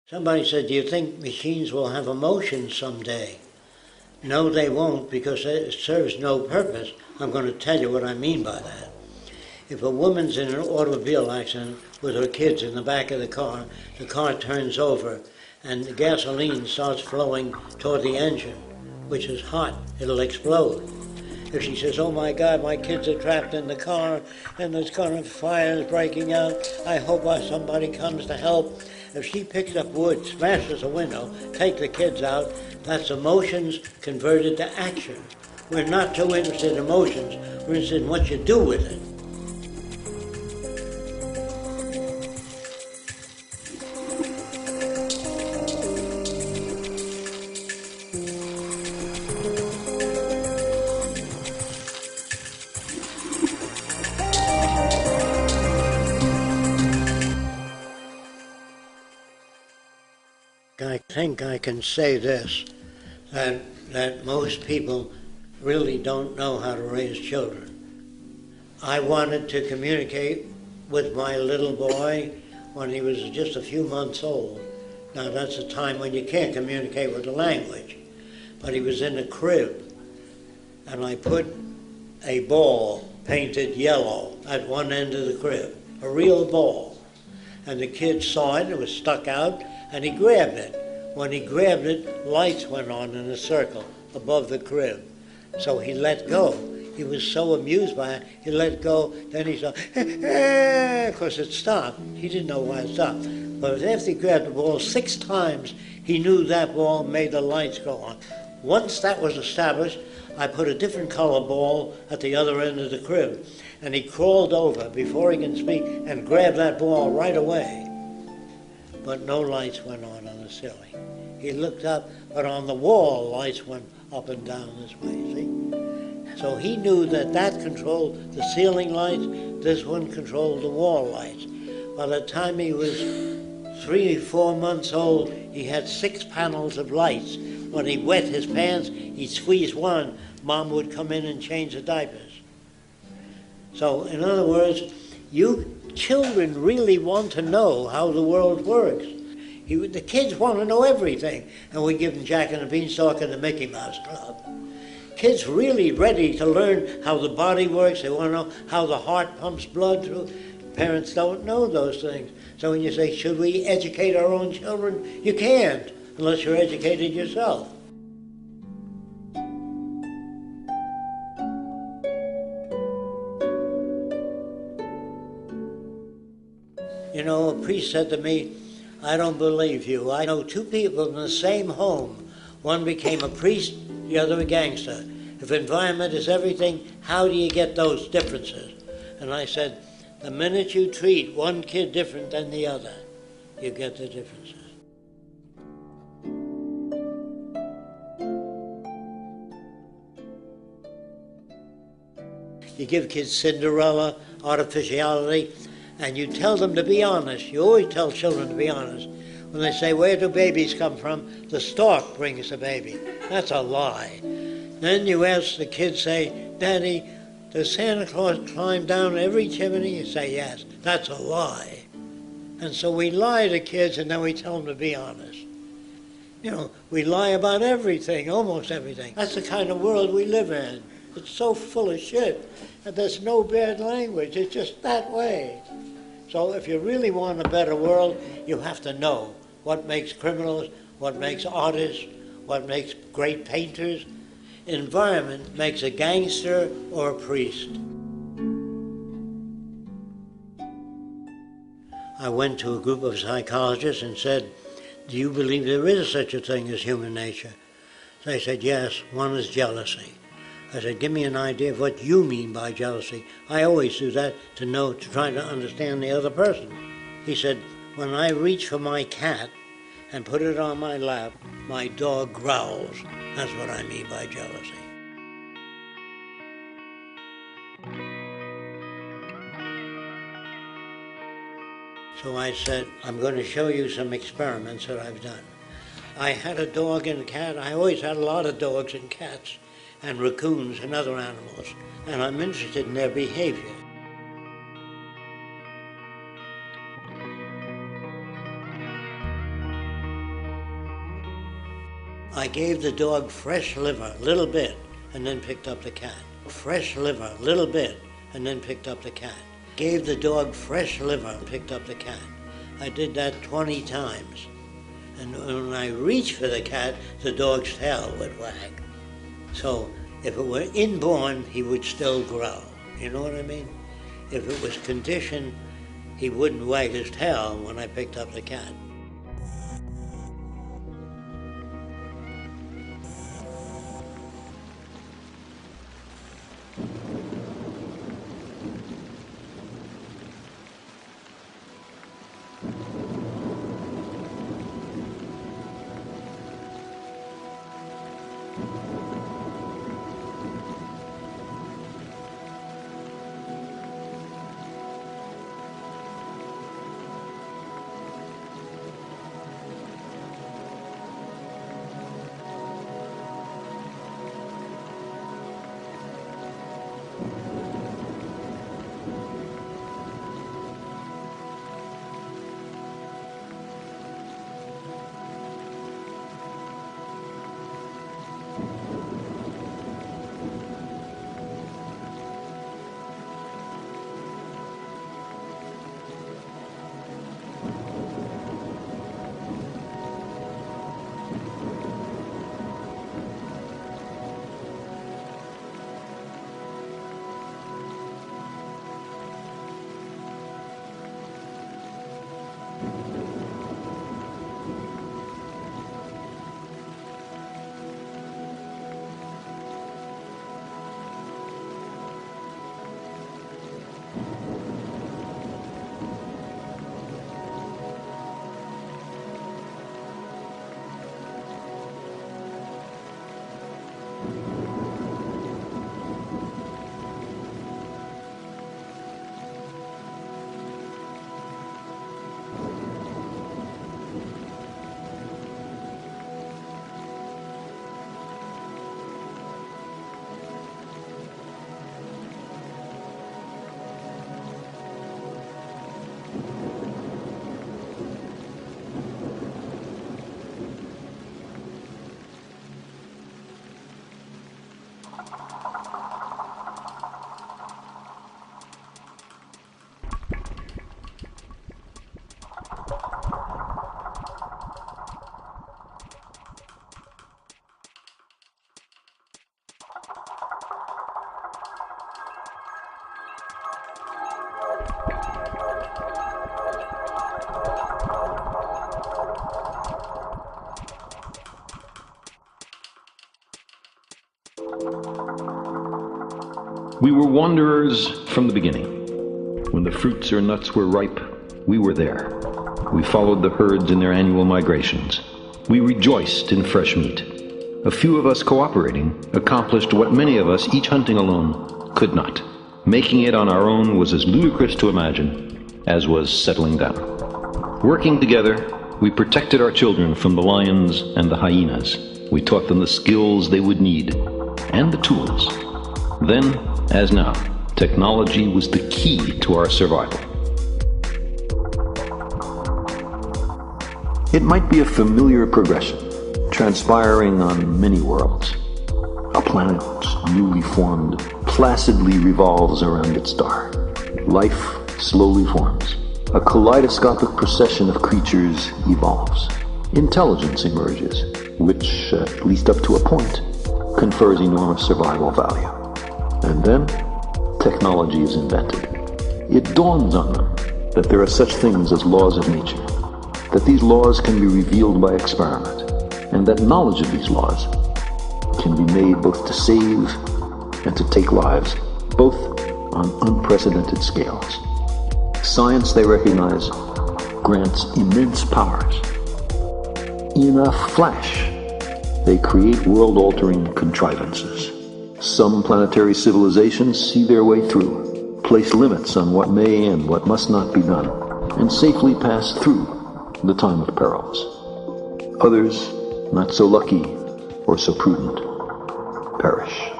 Somebody said, do you think machines will have emotions someday? No, they won't, because it serves no purpose. I'm going to tell you what I mean by that. If a woman's in an automobile accident with her kids in the back of the car turns over, and the gasoline starts flowing toward the engine, which is hot, it'll explode. If she says, oh my God, my kids are trapped in the car, and there's kind of fire is breaking out, I hope somebody comes to help. If she picks up wood, smashes a window, take the kids out, that's emotions converted to action. We're not too interested in emotions, we're interested in what you do with it. I think I can say this, that most people really don't know how to raise children. I wanted to communicate with my little boy when he was just a few months old. Now that's a time when you can't communicate with the language. But he was in a crib, and I put a ball painted yellow at one end of the crib, a real ball. And the kid saw it, it was stuck out, and he grabbed it. When he grabbed it, lights went on in a circle above the crib. So he let go. He was so amused by it, he let go, then he saw, of course it stopped. He didn't know why it stopped. But after he grabbed the ball 6 times, he knew that ball made the lights go on. Once that was established, I put a different color ball at the other end of the crib. And he crawled over before he can speak and grabbed that ball right away. But no lights went on the ceiling. He looked up, but on the wall, lights went up and down this way, see? So he knew that controlled the ceiling lights, this one controlled the wall lights. By the time he was 3 or 4 months old, he had 6 panels of lights. When he wet his pants, he'd squeeze one, Mom would come in and change the diapers. So, in other words, you children really want to know how the world works. The kids want to know everything, and we give them Jacque and the Beanstalk and the Mickey Mouse Club. Kids really ready to learn how the body works. They want to know how the heart pumps blood through. Parents don't know those things. So when you say, should we educate our own children? You can't, unless you're educated yourself. You know, a priest said to me, I don't believe you. I know 2 people in the same home. One became a priest, the other a gangster. If environment is everything, how do you get those differences? And I said, the minute you treat one kid different than the other, you get the differences. You give kids Cinderella, artificiality, and you tell them to be honest. You always tell children to be honest. When they say, where do babies come from? The stork brings the baby. That's a lie. Then you ask the kids, say, Daddy, does Santa Claus climb down every chimney? You say, yes. That's a lie. And so we lie to kids, and then we tell them to be honest. You know, we lie about everything, almost everything. That's the kind of world we live in. It's so full of shit, and there's no bad language. It's just that way. So if you really want a better world, you have to know what makes criminals, what makes artists, what makes great painters. Environment makes a gangster or a priest. I went to a group of psychologists and said, do you believe there is such a thing as human nature? They said, yes, one is jealousy. I said, give me an idea of what you mean by jealousy. I always do that to try to understand the other person. He said, when I reach for my cat and put it on my lap, my dog growls. That's what I mean by jealousy. So I said, I'm going to show you some experiments that I've done. I had a dog and a cat. I always had a lot of dogs and cats and raccoons and other animals, and I'm interested in their behavior. I gave the dog fresh liver, a little bit, and then picked up the cat. Fresh liver, a little bit, and then picked up the cat. Gave the dog fresh liver and picked up the cat. I did that 20 times. And when I reached for the cat, the dog's tail would wag. So if it were inborn, he would still growl. You know what I mean? If it was conditioned, he wouldn't wag his tail when I picked up the cat. We were wanderers from the beginning. When the fruits or nuts were ripe, we were there. We followed the herds in their annual migrations. We rejoiced in fresh meat. A few of us cooperating accomplished what many of us, each hunting alone, could not. Making it on our own was as ludicrous to imagine as was settling down. Working together, we protected our children from the lions and the hyenas. We taught them the skills they would need and the tools. Then, as now, technology was the key to our survival. It might be a familiar progression, transpiring on many worlds. A planet newly formed placidly revolves around its star. Life slowly forms. A kaleidoscopic procession of creatures evolves. Intelligence emerges, which, at least up to a point, confers enormous survival value. And then, technology is invented. It dawns on them that there are such things as laws of nature, that these laws can be revealed by experiment, and that knowledge of these laws can be made both to save and to take lives, both on unprecedented scales. Science, they recognize, grants immense powers. In a flash, they create world-altering contrivances. Some planetary civilizations see their way through, place limits on what may and what must not be done, and safely pass through the time of perils. Others, not so lucky or so prudent, perish.